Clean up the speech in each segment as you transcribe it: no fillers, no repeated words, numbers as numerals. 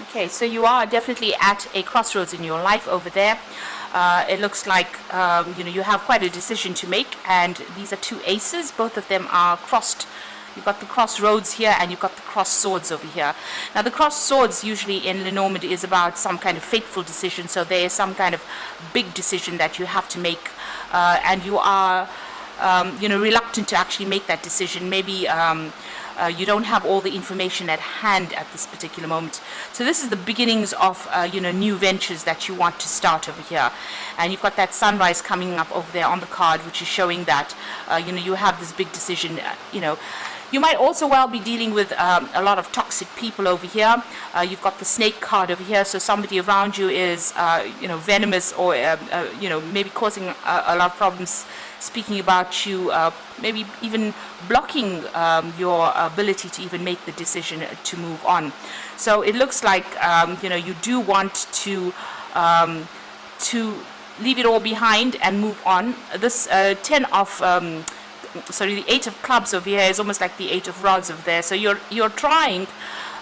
Okay, so you are definitely at a crossroads in your life over there. It looks like you have quite a decision to make, and these are two aces. Both of them are crossed. You've got the crossroads here, and you've got the cross swords over here. Now, the cross swords usually in Lenormand is about some kind of fateful decision. So there is some kind of big decision that you have to make, and you are reluctant to actually make that decision. Maybe you don't have all the information at hand at this particular moment. So this is the beginnings of new ventures that you want to start over here. And you've got that sunrise coming up over there on the card, which is showing that you have this big decision. You might also well be dealing with a lot of toxic people over here. You've got the snake card over here, so somebody around you is venomous, or maybe causing a lot of problems, speaking about you, maybe even blocking your ability to even make the decision to move on. So it looks like you do want to leave it all behind and move on. This the 8 of clubs over here is almost like the 8 of rods over there. So you're trying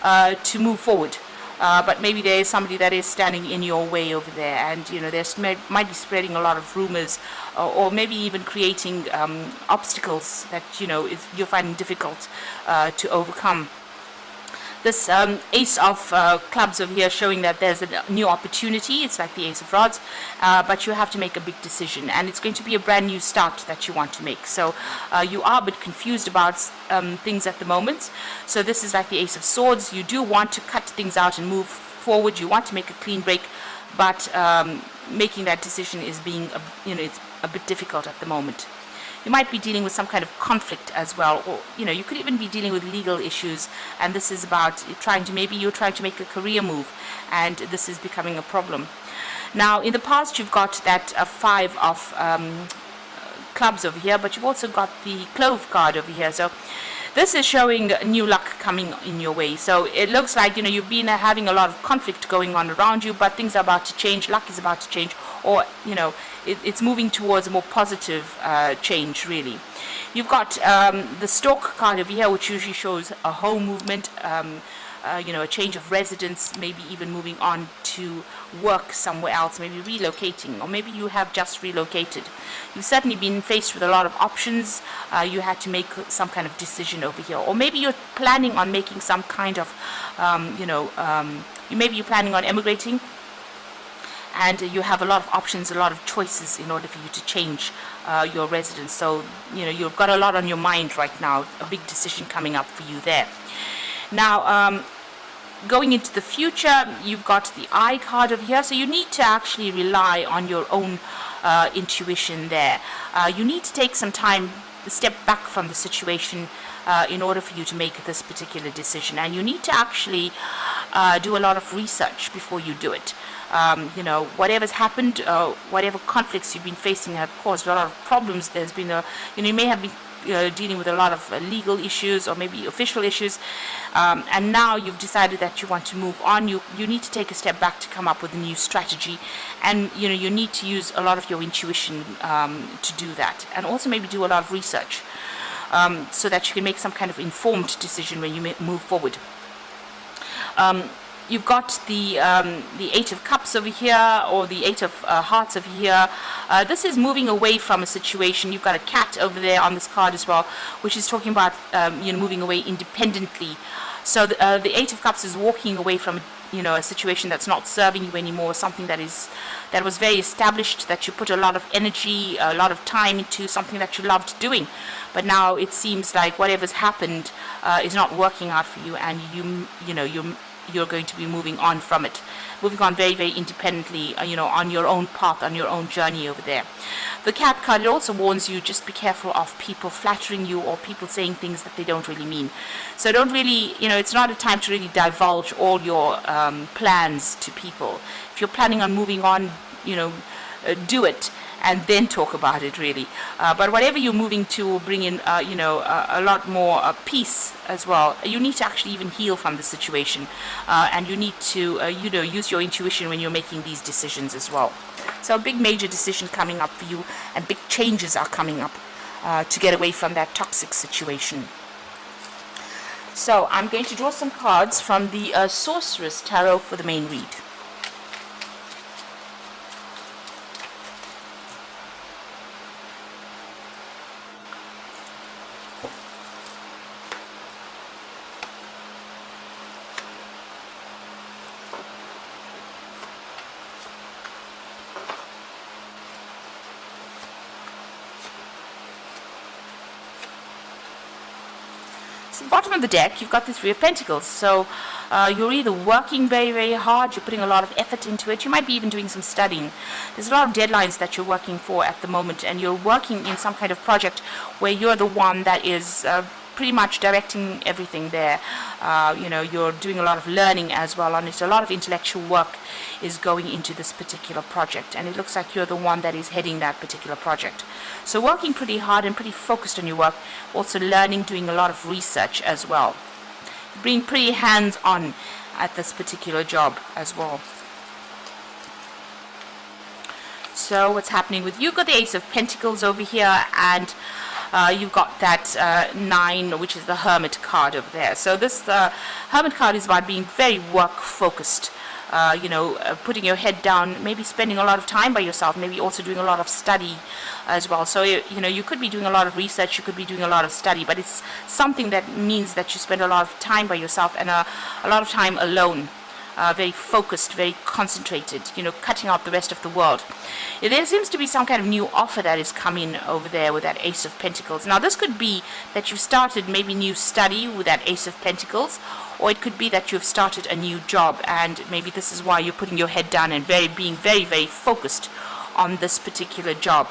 to move forward. But maybe there is somebody that is standing in your way over there, and there's might be spreading a lot of rumors, or maybe even creating obstacles that you're finding difficult to overcome. This ace of clubs over here showing that there's a new opportunity. It's like the ace of rods, but you have to make a big decision, and it's going to be a brand new start that you want to make. So you are a bit confused about things at the moment. So this is like the ace of swords. You do want to cut things out and move forward. You want to make a clean break, but making that decision is being it's a bit difficult at the moment. You might be dealing with some kind of conflict as well, or you could even be dealing with legal issues, and this is about you're trying to make a career move, and this is becoming a problem. Now, in the past, you've got that 5 of clubs over here, but you've also got the clove card over here. So this is showing new luck coming in your way. So it looks like you've been having a lot of conflict going on around you, but things are about to change. Luck is about to change, or it's moving towards a more positive change, really. You've got the stork card over here, which usually shows a home movement, a change of residence, maybe even moving on to work somewhere else, maybe relocating, or maybe you have just relocated. You've certainly been faced with a lot of options. You had to make some kind of decision over here, or maybe you're planning on making some kind of, maybe you're planning on emigrating, and you have a lot of options, a lot of choices in order for you to change your residence. So you've got a lot on your mind right now, a big decision coming up for you there. Now, going into the future, you've got the eye card over here, so you need to actually rely on your own intuition there. You need to take some time, step back from the situation in order for you to make this particular decision, and you need to actually do a lot of research before you do it. Whatever's happened, whatever conflicts you've been facing have caused a lot of problems. There's been you may have been dealing with a lot of legal issues, or maybe official issues, and now you've decided that you want to move on. You need to take a step back to come up with a new strategy, and you need to use a lot of your intuition to do that, and also maybe do a lot of research so that you can make some kind of informed decision when you move forward. You've got the 8 of Cups over here, or the 8 of Hearts over here. This is moving away from a situation. You've got a cat over there on this card as well, which is talking about moving away independently. So the 8 of Cups is walking away from a situation that's not serving you anymore, something that was very established, that you put a lot of energy, a lot of time into, something that you loved doing. But now it seems like whatever's happened is not working out for you, and you're going to be moving on from it, moving on very, very independently, on your own path, on your own journey over there. The cat card, it also warns you, just be careful of people flattering you, or people saying things that they don't really mean. So don't really, it's not a time to really divulge all your plans to people. If you're planning on moving on, do it, and then talk about it, really. But whatever you're moving to will bring in, a lot more peace as well. You need to actually even heal from the situation, and you need to, use your intuition when you're making these decisions as well. So a big major decision coming up for you, and big changes are coming up to get away from that toxic situation. So I'm going to draw some cards from the Sorceress Tarot for the main read. So the bottom of the deck, you've got the Three of Pentacles. So you're either working very, very hard, you're putting a lot of effort into it, you might be even doing some studying. There's a lot of deadlines that you're working for at the moment, and you're working in some kind of project where you're the one that is pretty much directing everything there. You're doing a lot of learning as well on it. A lot of intellectual work is going into this particular project, and it looks like you're the one that is heading that particular project. So working pretty hard and pretty focused on your work, also learning, doing a lot of research as well. Being pretty hands-on at this particular job as well. So what's happening with you? You've got the Ace of Pentacles over here, and you've got that 9, which is the Hermit card over there. So this Hermit card is about being very work-focused. Putting your head down, maybe spending a lot of time by yourself, maybe also doing a lot of study as well. So, you could be doing a lot of research, you could be doing a lot of study, but it's something that means that you spend a lot of time by yourself and a lot of time alone. Very focused, very concentrated, cutting out the rest of the world. There seems to be some kind of new offer that is coming over there with that Ace of Pentacles. Now, this could be that you've started maybe new study with that Ace of Pentacles, or it could be that you've started a new job, and maybe this is why you're putting your head down and being very, very focused on this particular job.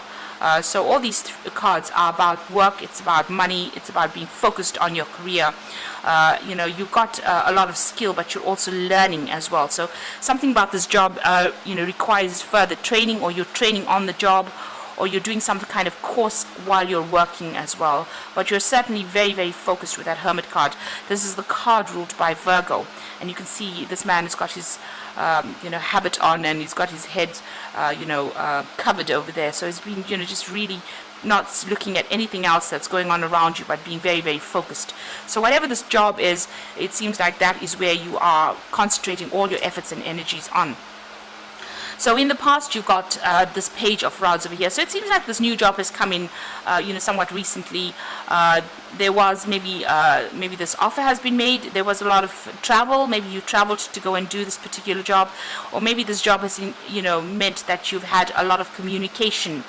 So all these cards are about work, it's about money, it's about being focused on your career. You've got a lot of skill, but you're also learning as well. So something about this job, requires further training, or you're training on the job, or you're doing some kind of course while you're working as well. But you're certainly very, very focused with that Hermit card. This is the card ruled by Virgo. And you can see this man has got his, habit on, and he's got his head, covered over there. So he's been, just really not looking at anything else that's going on around you, but being very, very focused. So whatever this job is, it seems like that is where you are concentrating all your efforts and energies on. So in the past, you've got this Page of Rods over here. So it seems like this new job has come in, somewhat recently. There was maybe this offer has been made. There was a lot of travel. Maybe you traveled to go and do this particular job, or maybe this job has, meant that you've had a lot of communication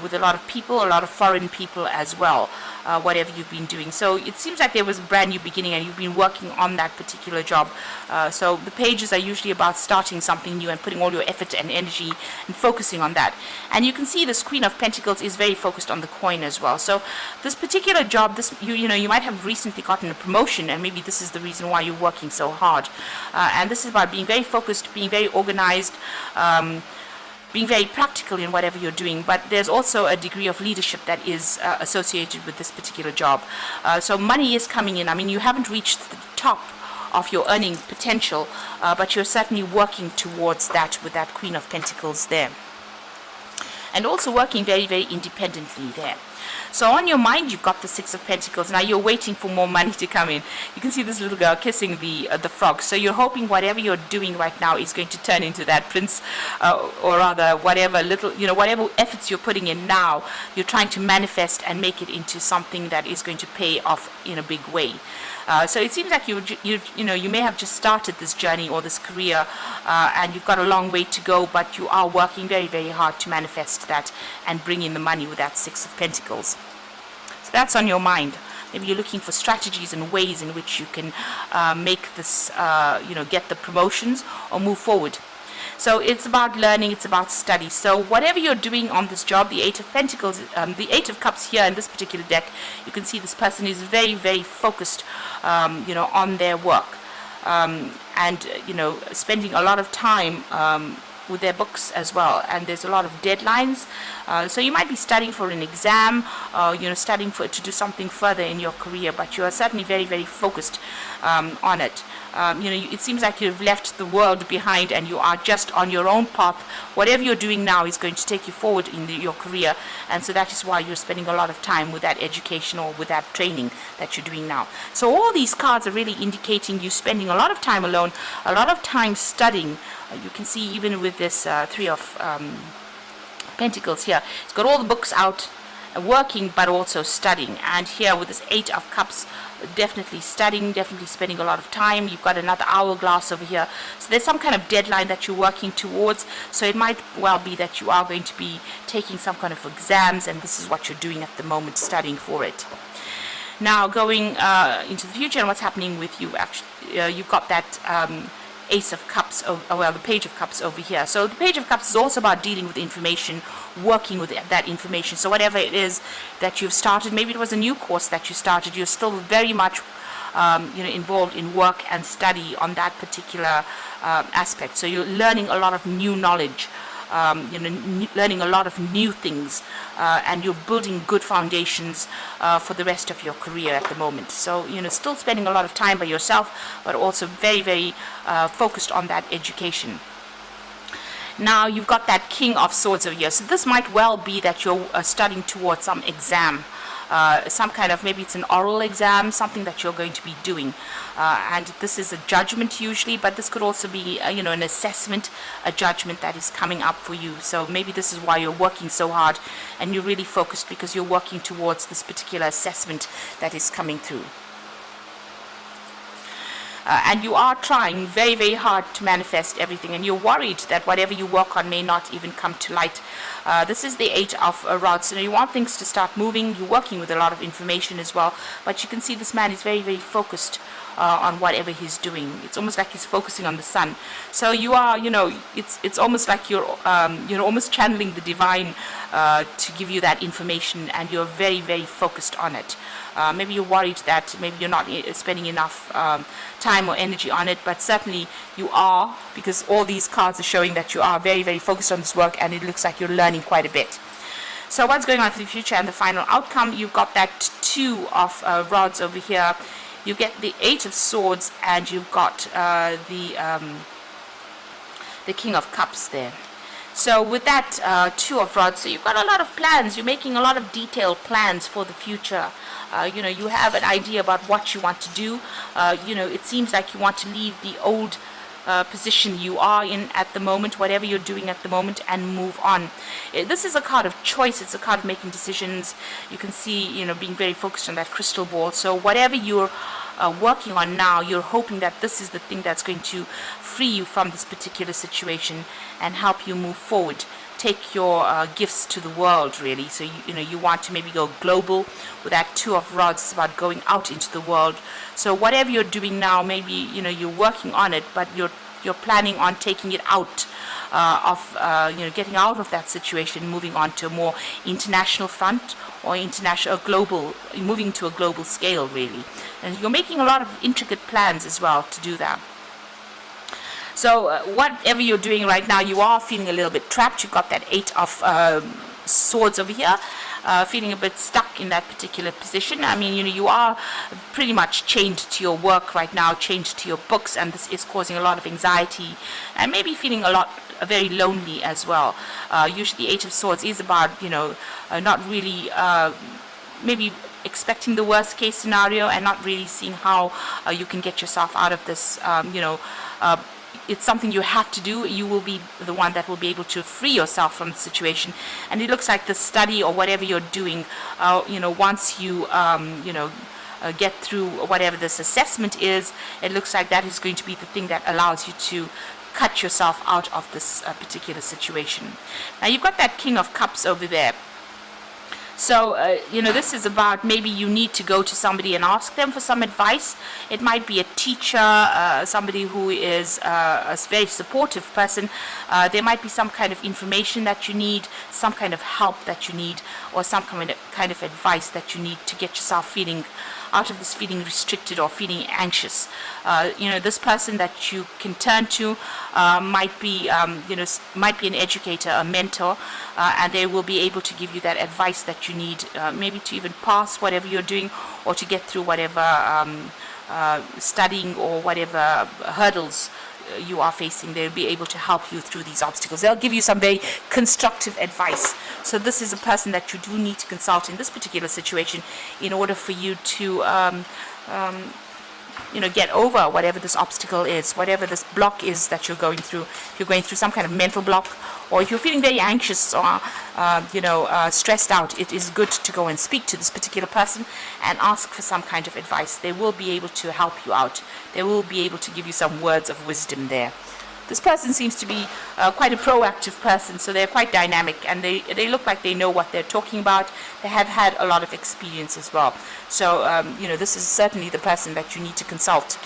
with a lot of people, a lot of foreign people as well. Whatever you've been doing. So it seems like there was a brand new beginning, and you've been working on that particular job. So the pages are usually about starting something new and putting all your effort and energy and focusing on that. And you can see this Queen of Pentacles is very focused on the coin as well. So this particular job, you might have recently gotten a promotion, and maybe this is the reason why you're working so hard. And this is about being very focused, being very organized, being very practical in whatever you're doing, but there's also a degree of leadership that is associated with this particular job. So money is coming in. I mean, you haven't reached the top of your earning potential, but you're certainly working towards that with that Queen of Pentacles there. And also working very, very independently there. So on your mind, you've got the Six of Pentacles. Now you're waiting for more money to come in. You can see this little girl kissing the frog. So you're hoping whatever you're doing right now is going to turn into that prince, or rather whatever whatever efforts you're putting in now, you're trying to manifest and make it into something that is going to pay off in a big way. So it seems like you may have just started this journey or this career, and you've got a long way to go, but you are working very, very hard to manifest that and bring in the money with that Six of Pentacles. So that's on your mind. Maybe you're looking for strategies and ways in which you can make this, get the promotions or move forward. So it's about learning, it's about study. So whatever you're doing on this job, the Eight of Pentacles, the Eight of Cups here in this particular deck, you can see this person is very, very focused, on their work, and spending a lot of time, with their books as well, and there's a lot of deadlines. So you might be studying for an exam, studying to do something further in your career, but you are certainly very, very focused on it. It seems like you've left the world behind and you are just on your own path. Whatever you're doing now is going to take you forward in your career, and so that is why you're spending a lot of time with that education or with that training that you're doing now. So all these cards are really indicating you spending a lot of time alone, a lot of time studying. You can see even with this Three of Pentacles here, it's got all the books out, working but also studying. And here with this Eight of Cups, definitely studying, definitely spending a lot of time. You've got another hourglass over here, so there's some kind of deadline that you're working towards. So it might well be that you are going to be taking some kind of exams, and this is what you're doing at the moment, studying for it. Now going into the future and what's happening with you, actually, you've got that Ace of Cups, the Page of Cups over here. So the Page of Cups is also about dealing with information, working with that information. So whatever it is that you've started, maybe it was a new course that you started, you're still very much involved in work and study on that particular aspect. So you're learning a lot of new knowledge, learning a lot of new things, and you're building good foundations for the rest of your career at the moment. So still spending a lot of time by yourself, but also very, very focused on that education. Now you've got that King of Swords over here. So this might well be that you're studying towards some exam, some kind of, maybe it's an oral exam, something that you're going to be doing. And this is a judgment usually, but this could also be, an assessment, a judgment that is coming up for you. So maybe this is why you're working so hard and you're really focused, because you're working towards this particular assessment that is coming through. And you are trying very, very hard to manifest everything, and you're worried that whatever you work on may not even come to light. This is the Eight of Rods. So you want things to start moving. You're working with a lot of information as well, but you can see this man is very, very focused on whatever he's doing. It's almost like he's focusing on the sun. So you are, it's almost like you're almost channeling the divine to give you that information, and you're very, very focused on it. Maybe you're worried that maybe you're not spending enough time or energy on it, but certainly you are, because all these cards are showing that you are very, very focused on this work, and it looks like you're learning quite a bit. So what's going on for the future and the final outcome? You've got that Two of Rods over here. You get the Eight of Swords, and you've got the King of Cups there. So with that Two of Rods, so you've got a lot of plans. You're making a lot of detailed plans for the future. You have an idea about what you want to do. It seems like you want to leave the old position you are in at the moment, whatever you're doing at the moment, and move on. This is a card of choice. It's a card of making decisions. You can see, being very focused on that crystal ball. So whatever you're working on now, you're hoping that this is the thing that's going to free you from this particular situation and help you move forward. Take your gifts to the world, really. So you want to maybe go global with that Two of Rods. It's about going out into the world. So whatever you're doing now, maybe you're working on it, but you're planning on taking it out getting out of that situation, moving on to a more international front, or global, moving to a global scale, really. And you're making a lot of intricate plans as well to do that. So whatever you're doing right now, you are feeling a little bit trapped. You've got that Eight of Swords over here, feeling a bit stuck in that particular position. I mean, you are pretty much chained to your work right now, chained to your books, and this is causing a lot of anxiety, and maybe feeling very lonely as well. Usually the Eight of Swords is about, not really, maybe expecting the worst case scenario and not really seeing how you can get yourself out of this, it's something you have to do. You will be the one that will be able to free yourself from the situation. And it looks like the study or whatever you're doing, once you, get through whatever this assessment is, it looks like that is going to be the thing that allows you to cut yourself out of this particular situation. Now you've got that King of Cups over there. So, this is about maybe you need to go to somebody and ask them for some advice. It might be a teacher, somebody who is a very supportive person. There might be some kind of information that you need, some kind of help that you need, or some kind of advice that you need to get yourself feeling out of this feeling restricted or feeling anxious. This person that you can turn to might be might be an educator, a mentor, and they will be able to give you that advice that you need, maybe to even pass whatever you're doing, or to get through whatever studying or whatever hurdles you are facing. They'll be able to help you through these obstacles. They'll give you some very constructive advice. So this is a person that you do need to consult in this particular situation in order for you to get over whatever this obstacle is, whatever this block is that you're going through. If you're going through some kind of mental block, or if you're feeling very anxious or stressed out, it is good to go and speak to this particular person and ask for some kind of advice. They will be able to help you out. They will be able to give you some words of wisdom there. This person seems to be quite a proactive person, so they're quite dynamic, and they look like they know what they're talking about. They have had a lot of experience as well. So, this is certainly the person that you need to consult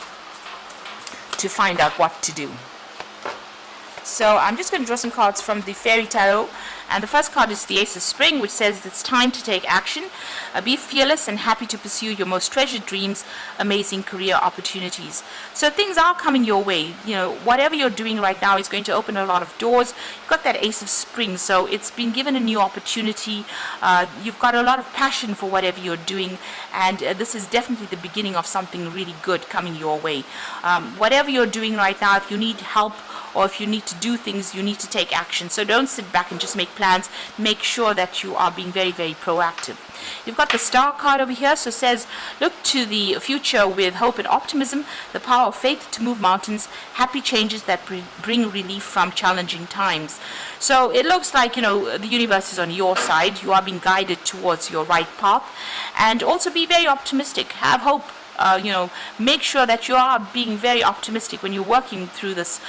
to find out what to do. So I'm just going to draw some cards from the Fairy Tarot, and the first card is the Ace of Spring, which says it's time to take action. Be fearless and happy to pursue your most treasured dreams, amazing career opportunities. So things are coming your way. Whatever you're doing right now is going to open a lot of doors. You've got that Ace of Spring, so it's been given a new opportunity. You've got a lot of passion for whatever you're doing, and this is definitely the beginning of something really good coming your way. Whatever you're doing right now, if you need help, or if you need to do things, you need to take action. So don't sit back and just make plans. Make sure that you are being very, very proactive. You've got the Star card over here, so it says, look to the future with hope and optimism, the power of faith to move mountains, happy changes that bring relief from challenging times. So it looks like, the universe is on your side. You are being guided towards your right path. And also be very optimistic. Have hope. Make sure that you are being very optimistic when you're working through this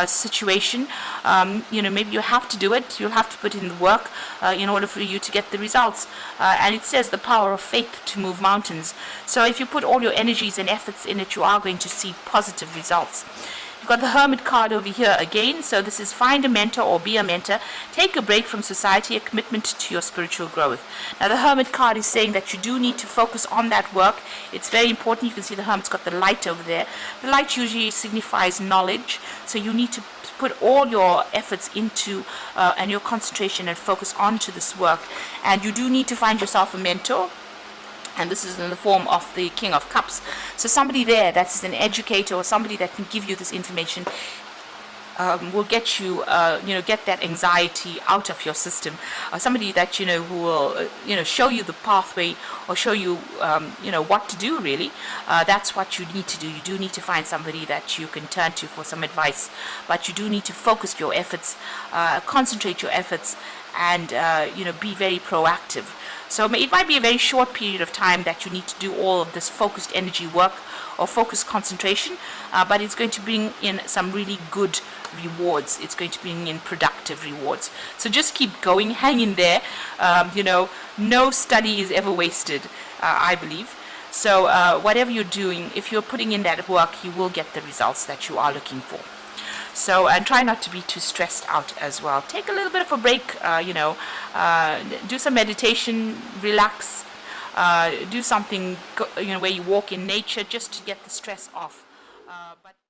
situation. Maybe you have to do it. You'll have to put in the work in order for you to get the results. And it says the power of faith to move mountains. So if you put all your energies and efforts in it, you are going to see positive results. You've got the Hermit card over here again. So this is find a mentor or be a mentor. Take a break from society, a commitment to your spiritual growth. Now the Hermit card is saying that you do need to focus on that work. It's very important. You can see the Hermit's got the light over there. The light usually signifies knowledge. So you need to put all your efforts into and your concentration and focus onto this work. And you do need to find yourself a mentor. And this is in the form of the King of Cups. So somebody there that's an educator or somebody that can give you this information will get you, get that anxiety out of your system. Somebody that, who will, show you the pathway or show you, what to do really. That's what you need to do. You do need to find somebody that you can turn to for some advice. But you do need to focus your efforts, concentrate your efforts, and, be very proactive. So it might be a very short period of time that you need to do all of this focused energy work or focused concentration, but it's going to bring in some really good rewards. It's going to bring in productive rewards. So just keep going, hang in there. No study is ever wasted, I believe. So whatever you're doing, if you're putting in that work, you will get the results that you are looking for. So, and try not to be too stressed out as well. Take a little bit of a break, do some meditation, relax, do something, where you walk in nature just to get the stress off. But